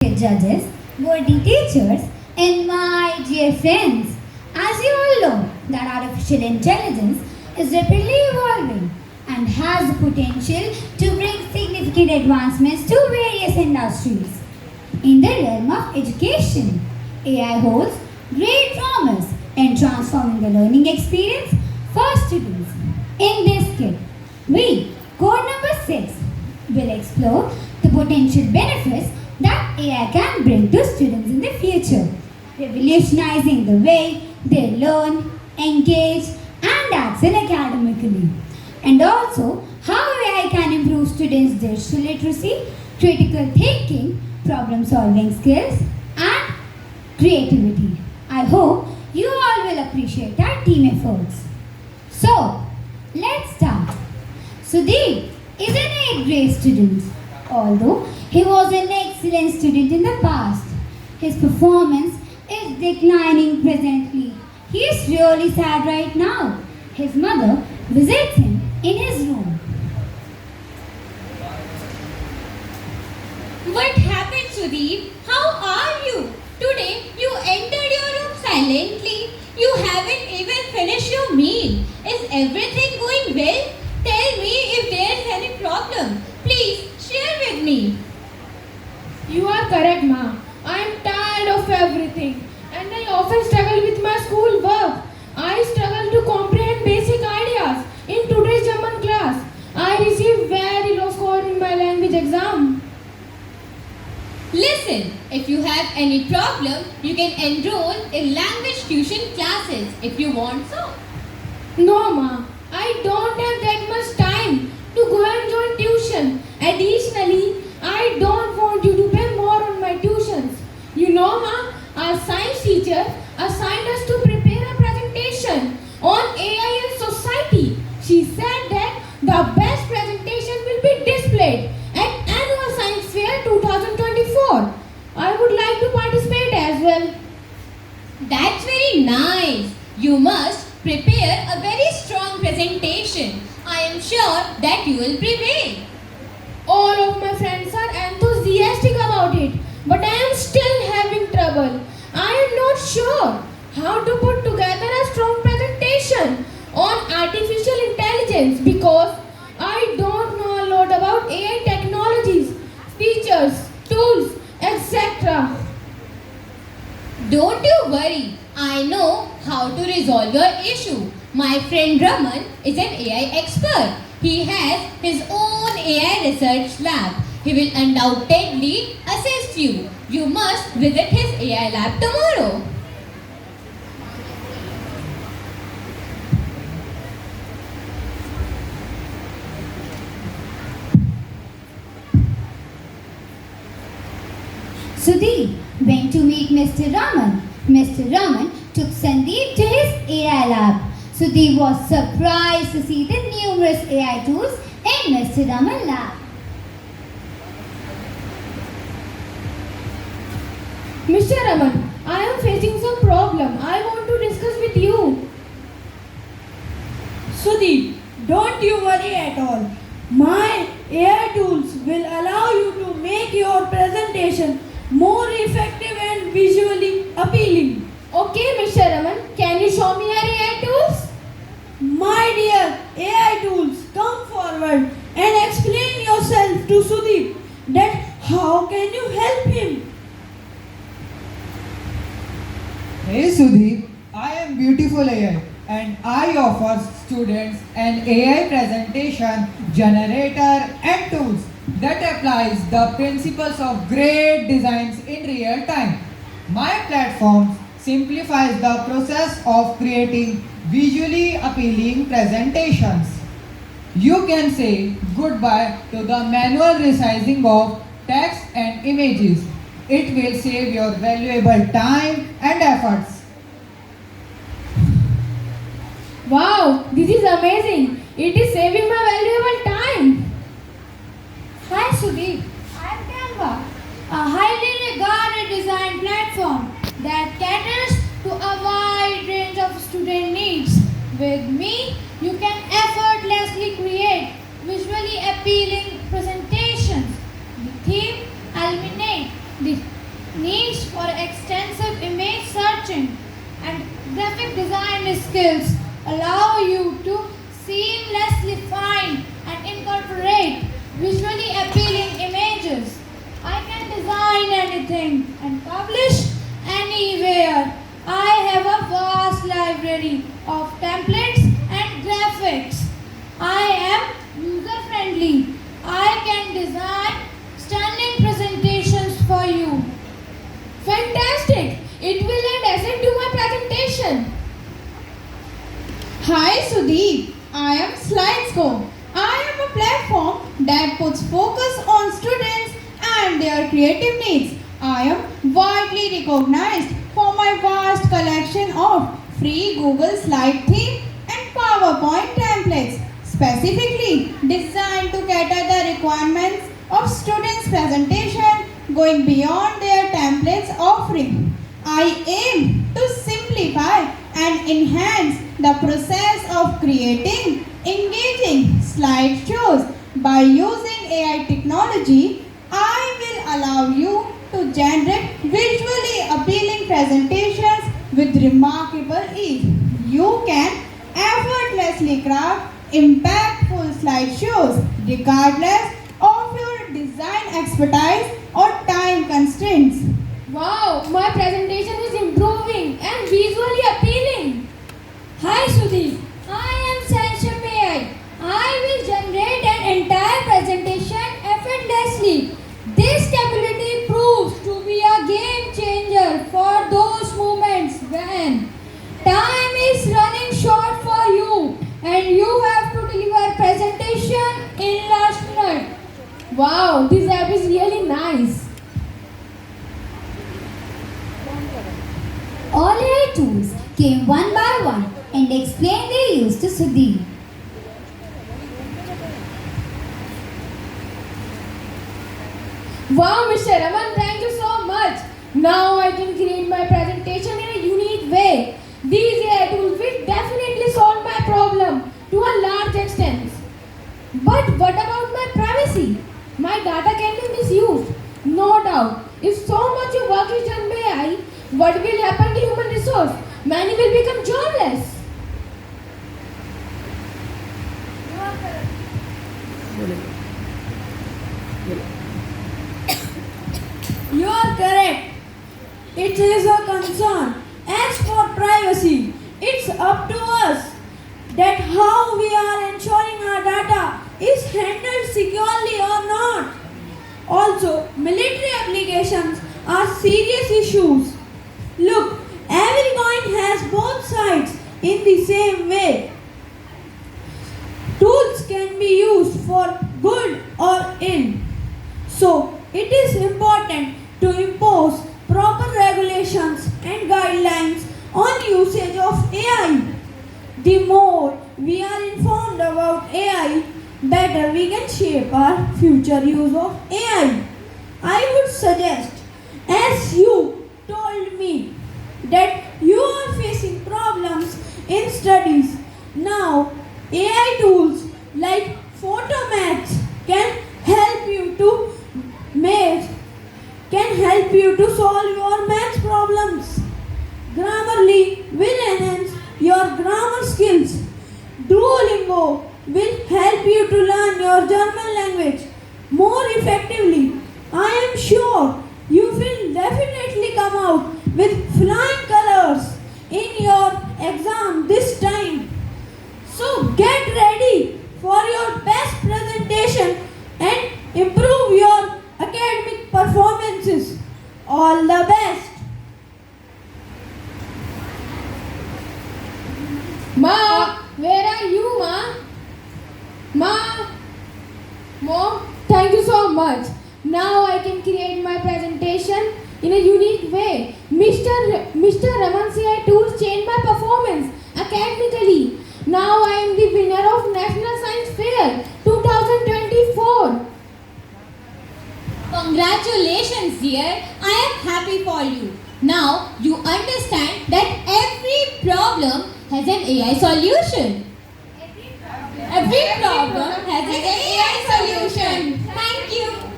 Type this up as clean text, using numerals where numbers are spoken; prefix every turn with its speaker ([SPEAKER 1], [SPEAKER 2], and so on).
[SPEAKER 1] respected judges, worthy teachers, and my dear friends. As you all know, that artificial intelligence is rapidly evolving and has the potential to bring significant advancements to various industries. In the realm of education, AI holds great promise in transforming the learning experience for students. In this kit, we, code number 6, will explore the potential benefits that AI can bring to students in the future, revolutionizing the way they learn, engage, and excel academically. And also, how AI can improve students' digital literacy, critical thinking, problem solving skills, and creativity. I hope you all will appreciate our team efforts. So, let's start. Sudeep is an 8th grade student. Although he was an excellent student in the past, his performance is declining presently. He is really sad right now. His mother visits him in his room.
[SPEAKER 2] What happened, Sudeep? How are you? Today you entered your room silently. You haven't even finished your meal. Is everything going well? Tell me if there's any problem. Please share with me.
[SPEAKER 3] You are correct, Ma. I am tired of everything and I often struggle with my school work. I struggle to comprehend basic ideas. In today's German class, I received very low score in my language exam.
[SPEAKER 2] Listen, if you have any problem, you can enroll in language tuition classes if you want so.
[SPEAKER 3] No, Ma. I don't have that much time to go and join tuition. Additionally, I don't want you to pay more on my tuitions. You know, Ma, our science teacher assigned us to prepare a presentation on AI and society. She said that the best presentation will be displayed at Annual Science Fair 2024. I would like to participate as well.
[SPEAKER 2] That's very nice. You must prepare a very strong presentation. I am sure that you will prevail.
[SPEAKER 3] All of my friends are enthusiastic about it, but I am still having trouble. I am not sure how to put together a strong presentation on artificial intelligence because I don't know a lot about AI technologies, features, tools, etc.
[SPEAKER 2] Don't you worry. I know how to resolve your issue. My friend Raman is an AI expert. He has his own AI research lab. He will undoubtedly assist you. You must visit his AI lab tomorrow.
[SPEAKER 1] Sudeep went to meet Mr. Raman. Mr. Raman took Sandeep to his AI lab. Sudeep was surprised to see the numerous AI tools in Mr. Raman's lab.
[SPEAKER 3] Mr. Raman, I am facing some problem. I want to discuss with you.
[SPEAKER 4] Sudeep, don't you worry at all. My AI tools will allow you to make your presentation more effective and visually appealing.
[SPEAKER 3] Okay, Mr. Raman, can you show me your AI tools?
[SPEAKER 4] My dear AI tools, come forward and explain yourself to Sudeep that how can you help him?
[SPEAKER 5] Hey Sudeep, I am Beautiful AI and I offer students an AI presentation generator and tools that applies the principles of great designs in real time. My platform simplifies the process of creating visually appealing presentations. You can say goodbye to the manual resizing of text and images. It will save your valuable time and efforts.
[SPEAKER 3] Wow, this is amazing. It is saving my valuable time.
[SPEAKER 1] Hi Sudeep, I am Canva, a highly regarded design platform that caters to a wide range of student needs. With me, you can effortlessly create visually appealing presentations. The theme illuminate the
[SPEAKER 3] needs for extensive image searching and graphic design skills allow you to seamlessly find and incorporate visually appealing images. I can design anything and publish anywhere. I have a vast library of templates and graphics. I am user friendly. I can design stunning presentations for you.
[SPEAKER 2] Fantastic! It will add asset to my presentation. Hi Sudeep, I am Slidesco. I am a platform that puts focus on students and their creative needs. I am widely recognized for my vast collection of free Google Slide theme and PowerPoint templates, specifically designed to cater the requirements of students' presentation going beyond their templates offering. I aim to simplify and enhance the process of creating engaging slideshows. By using AI technology, I will allow you to generate visually appealing presentations with remarkable ease. You can effortlessly craft impactful slideshows regardless of your design expertise or time constraints.
[SPEAKER 3] Wow, my presentation is improving and visually appealing.
[SPEAKER 1] Hi Sudeep, I am Sansham AI. I will generate an entire presentation effortlessly. This capability proves to be a game changer for those moments when time is running short for you and you have to deliver presentation in last minute.
[SPEAKER 3] Wow, this app is really nice.
[SPEAKER 1] All AI tools came one by one and explained their use to Sudeep.
[SPEAKER 3] Wow, Mr. Raman, thank you so much. Now I can create my presentation in a unique way. These AI tools will definitely solve my problem to a large extent. But what about my privacy? My data can be misused. No doubt. If so much of work is done by AI, what will happen to human resource? Many will become jobless.
[SPEAKER 4] You are correct. It is a concern. As for privacy, it's up to us that how we are ensuring our data is handled securely or not. Also, military applications are serious issues. Look, every coin has both sides in the same way. Tools can be used for good or ill. So, it is important to impose proper regulations and guidelines on usage of AI. The more we are informed about AI, better we can shape our future use of AI. I would suggest, as you told me, that you are facing problems in studies. Now, AI tools like Photomax can help you to solve your maths problems. Grammarly will enhance your grammar skills. Duolingo will help you to learn your German language more effectively. I am sure you will definitely come out with flying colors in your exam this time. So get ready for your best presentation and improve your academic performances. All the best.
[SPEAKER 3] Ma, where are you, Ma? Ma? Mom, thank you so much. Now I can create my presentation in a unique way. Mr. Raman CI tools changed my performance academically. Now I am the winner of National Science Fair 2024.
[SPEAKER 2] Congratulations, dear. I am happy for you. Now you understand that every problem has an AI solution. Every problem has an AI solution. Thank you.